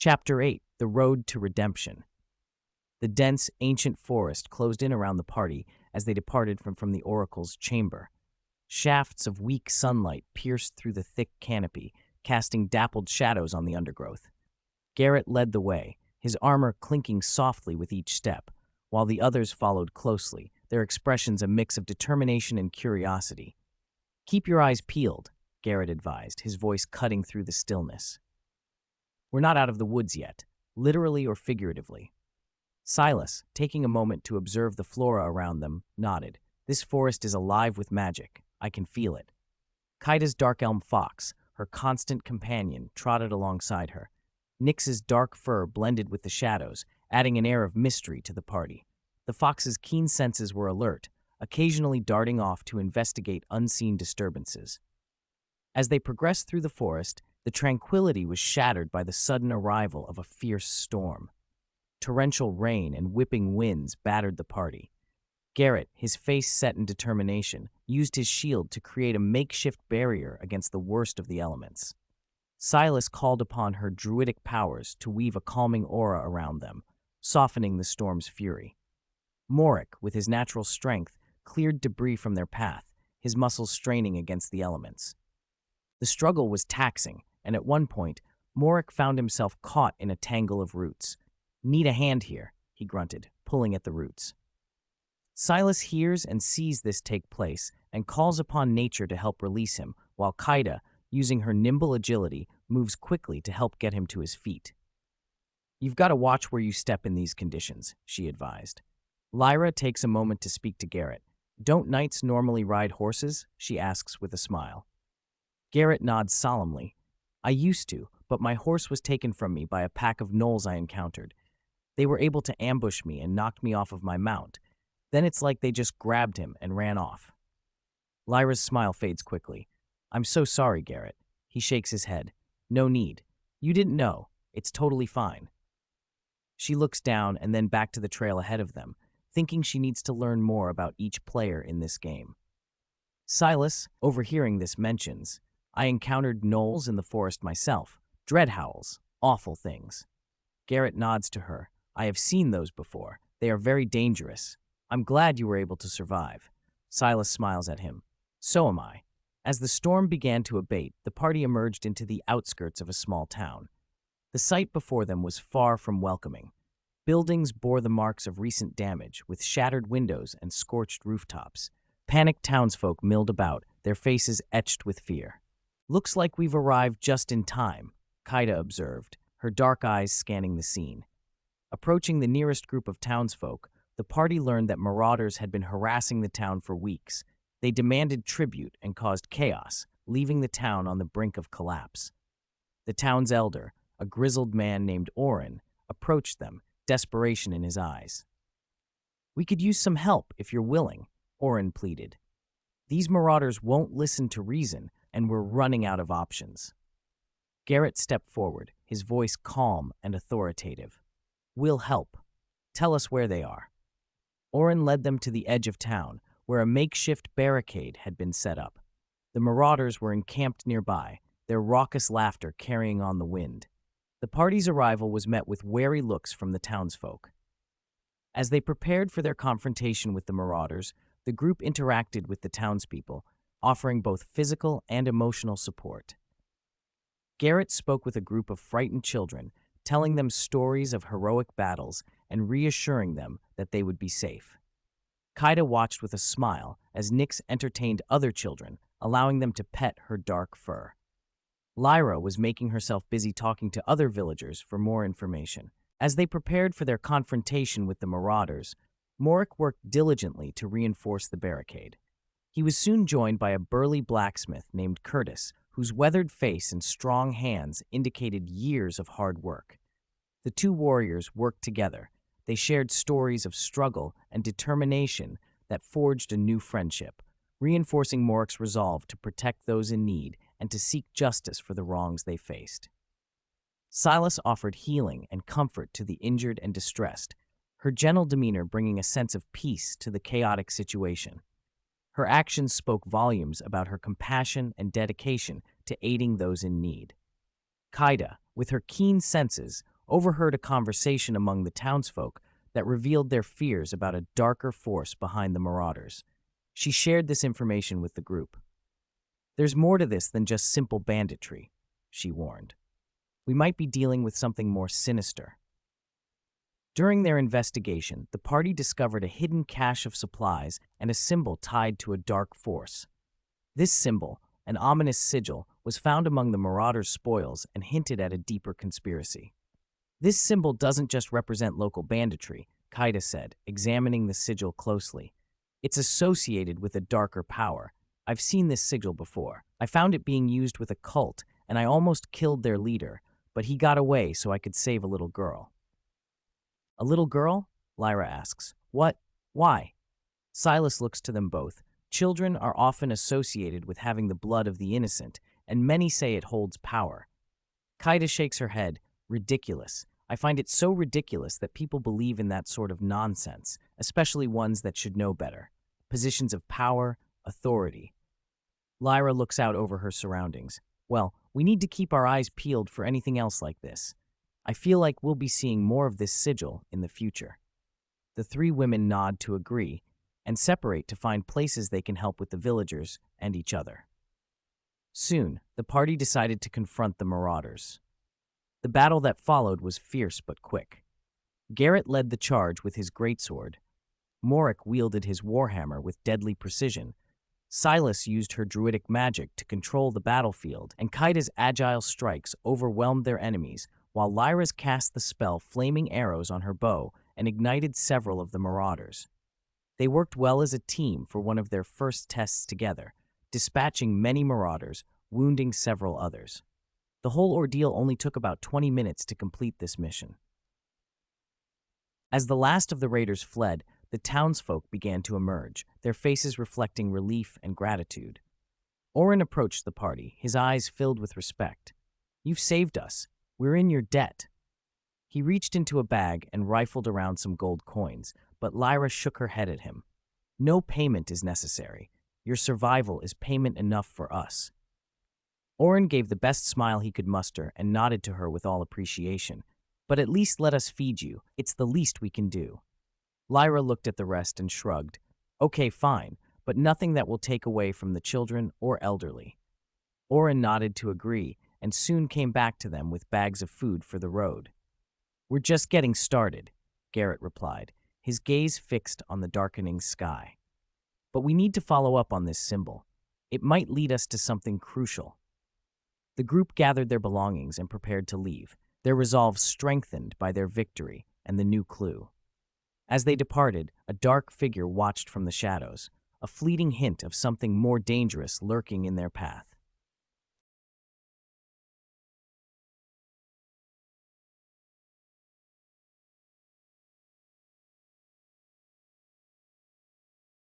Chapter 8: The Road to Redemption. The dense, ancient forest closed in around the party as they departed from the oracle's chamber. Shafts of weak sunlight pierced through the thick canopy, casting dappled shadows on the undergrowth. Garrett led the way, his armor clinking softly with each step, while the others followed closely, their expressions a mix of determination and curiosity. "Keep your eyes peeled," Garrett advised, his voice cutting through the stillness. "We're not out of the woods yet, literally or figuratively." Silas, taking a moment to observe the flora around them, nodded. "This forest is alive with magic. I can feel it." Kaida's dark elm fox, her constant companion, trotted alongside her. Nyx's dark fur blended with the shadows, adding an air of mystery to the party. The fox's keen senses were alert, occasionally darting off to investigate unseen disturbances. As they progressed through the forest, the tranquility was shattered by the sudden arrival of a fierce storm. Torrential rain and whipping winds battered the party. Garrett, his face set in determination, used his shield to create a makeshift barrier against the worst of the elements. Silas called upon her druidic powers to weave a calming aura around them, softening the storm's fury. Morik, with his natural strength, cleared debris from their path, his muscles straining against the elements. The struggle was taxing, and at one point, Morik found himself caught in a tangle of roots. "Need a hand here," he grunted, pulling at the roots. Silas hears and sees this take place and calls upon nature to help release him, while Kaida, using her nimble agility, moves quickly to help get him to his feet. "You've got to watch where you step in these conditions," she advised. Lyra takes a moment to speak to Garrett. "Don't knights normally ride horses?" she asks with a smile. Garrett nods solemnly. "I used to, but my horse was taken from me by a pack of gnolls I encountered. They were able to ambush me and knocked me off of my mount. Then it's like they just grabbed him and ran off." Lyra's smile fades quickly. "I'm so sorry, Garrett." He shakes his head. "No need. You didn't know. It's totally fine." She looks down and then back to the trail ahead of them, thinking she needs to learn more about each player in this game. Silas, overhearing this, mentions, "I encountered gnolls in the forest myself. Dreadhowls. Awful things." Garrett nods to her. "I have seen those before. They are very dangerous. I'm glad you were able to survive." Silas smiles at him. "So am I." As the storm began to abate, the party emerged into the outskirts of a small town. The sight before them was far from welcoming. Buildings bore the marks of recent damage, with shattered windows and scorched rooftops. Panicked townsfolk milled about, their faces etched with fear. "Looks like we've arrived just in time," Kaida observed, her dark eyes scanning the scene. Approaching the nearest group of townsfolk, the party learned that marauders had been harassing the town for weeks. They demanded tribute and caused chaos, leaving the town on the brink of collapse. The town's elder, a grizzled man named Orin, approached them, desperation in his eyes. "We could use some help if you're willing," Orin pleaded. "These marauders won't listen to reason, and we're running out of options." Garrett stepped forward, his voice calm and authoritative. "We'll help. Tell us where they are." Orin led them to the edge of town, where a makeshift barricade had been set up. The marauders were encamped nearby, their raucous laughter carrying on the wind. The party's arrival was met with wary looks from the townsfolk. As they prepared for their confrontation with the marauders, the group interacted with the townspeople, offering both physical and emotional support. Garrett spoke with a group of frightened children, telling them stories of heroic battles and reassuring them that they would be safe. Kaida watched with a smile as Nyx entertained other children, allowing them to pet her dark fur. Lyra was making herself busy talking to other villagers for more information. As they prepared for their confrontation with the marauders, Morik worked diligently to reinforce the barricade. He was soon joined by a burly blacksmith named Curtis, whose weathered face and strong hands indicated years of hard work. The two warriors worked together. They shared stories of struggle and determination that forged a new friendship, reinforcing Morik's resolve to protect those in need and to seek justice for the wrongs they faced. Silas offered healing and comfort to the injured and distressed, her gentle demeanor bringing a sense of peace to the chaotic situation. Her actions spoke volumes about her compassion and dedication to aiding those in need. Kaida, with her keen senses, overheard a conversation among the townsfolk that revealed their fears about a darker force behind the marauders. She shared this information with the group. "There's more to this than just simple banditry," she warned. "We might be dealing with something more sinister." During their investigation, the party discovered a hidden cache of supplies and a symbol tied to a dark force. This symbol, an ominous sigil, was found among the marauders' spoils and hinted at a deeper conspiracy. "This symbol doesn't just represent local banditry," Kaida said, examining the sigil closely. "It's associated with a darker power. I've seen this sigil before. I found it being used with a cult, and I almost killed their leader, but he got away so I could save a little girl." "A little girl?" Lyra asks. "What? Why?" Silas looks to them both. Children are often associated with having the blood of the innocent, and many say it holds power. Kaida shakes her head. "Ridiculous. I find it so ridiculous that people believe in that sort of nonsense, especially ones that should know better. Positions of power, authority." Lyra looks out over her surroundings. "Well, we need to keep our eyes peeled for anything else like this. I feel like we'll be seeing more of this sigil in the future." The three women nod to agree and separate to find places they can help with the villagers and each other. Soon, the party decided to confront the marauders. The battle that followed was fierce but quick. Garrett led the charge with his greatsword. Morik wielded his warhammer with deadly precision. Silas used her druidic magic to control the battlefield, and Kaida's agile strikes overwhelmed their enemies, while Lyra's cast the spell Flaming Arrows on her bow and ignited several of the marauders. They worked well as a team for one of their first tests together, dispatching many marauders, wounding several others. The whole ordeal only took about 20 minutes to complete this mission. As the last of the raiders fled, the townsfolk began to emerge, their faces reflecting relief and gratitude. Orin approached the party, his eyes filled with respect. "You've saved us. We're in your debt." He reached into a bag and rifled around some gold coins, but Lyra shook her head at him. "No payment is necessary. Your survival is payment enough for us." Orin gave the best smile he could muster and nodded to her with all appreciation. "But at least let us feed you. It's the least we can do." Lyra looked at the rest and shrugged. "Okay, fine, but nothing that will take away from the children or elderly." Orin nodded to agree and soon came back to them with bags of food for the road. "We're just getting started," Garrett replied, his gaze fixed on the darkening sky. "But we need to follow up on this symbol. It might lead us to something crucial." The group gathered their belongings and prepared to leave, their resolve strengthened by their victory and the new clue. As they departed, a dark figure watched from the shadows, a fleeting hint of something more dangerous lurking in their path.